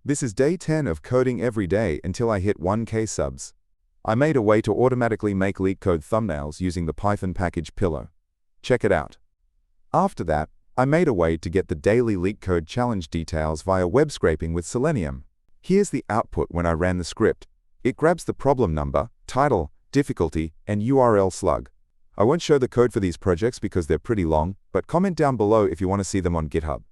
This is day 10 of coding every day until I hit 1K subs. I made a way to automatically make Leetcode thumbnails using the Python package Pillow. Check it out. After that, I made a way to get the daily Leetcode challenge details via web scraping with Selenium. Here's the output when I ran the script. It grabs the problem number, title, difficulty, and URL slug. I won't show the code for these projects because they're pretty long, but comment down below if you want to see them on GitHub.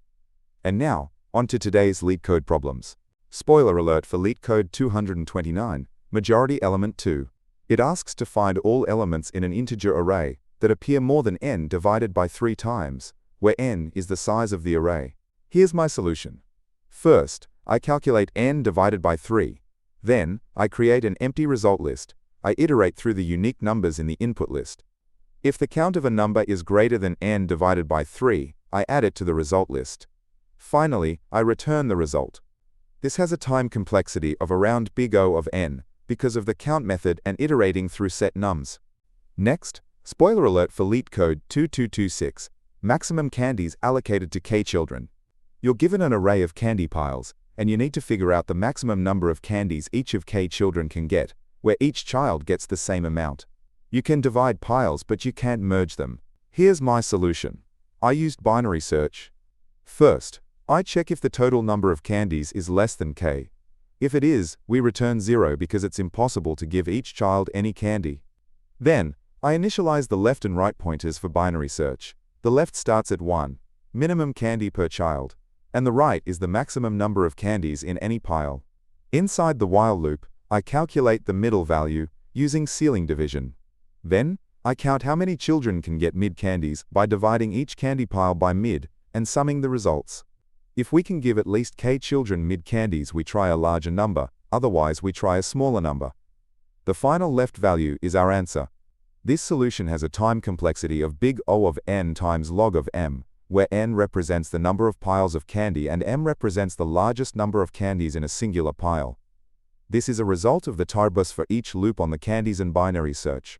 And now, on to today's Leetcode problems. Spoiler alert for Leetcode 229, majority element 2. It asks to find all elements in an integer array that appear more than n divided by 3 times, where n is the size of the array. Here's my solution. First, I calculate n divided by 3. Then, I create an empty result list. I iterate through the unique numbers in the input list. If the count of a number is greater than n divided by 3, I add it to the result list. Finally, I return the result. This has a time complexity of around big O of n because of the count method and iterating through set nums. Next, spoiler alert for Leetcode 2226, maximum candies allocated to k children. You're given an array of candy piles, and you need to figure out the maximum number of candies each of k children can get, where each child gets the same amount. You can divide piles, but you can't merge them. Here's my solution. I used binary search. First, I check if the total number of candies is less than k. If it is, we return 0 because it's impossible to give each child any candy. Then, I initialize the left and right pointers for binary search. The left starts at 1, minimum candy per child, and the right is the maximum number of candies in any pile. Inside the while loop, I calculate the middle value using ceiling division. Then, I count how many children can get mid candies by dividing each candy pile by mid and summing the results. If we can give at least k children mid candies, we try a larger number, otherwise we try a smaller number. The final left value is our answer. This solution has a time complexity of big O of n times log of m, where n represents the number of piles of candy and m represents the largest number of candies in a singular pile. This is a result of the tarbus for each loop on the candies and binary search.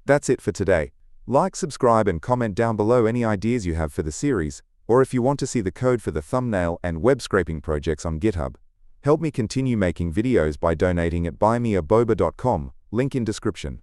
That's it for today. Like, subscribe, and comment down below any ideas you have for the series, or if you want to see the code for the thumbnail and web scraping projects on GitHub. Help me continue making videos by donating at buymeaboba.com, link in description.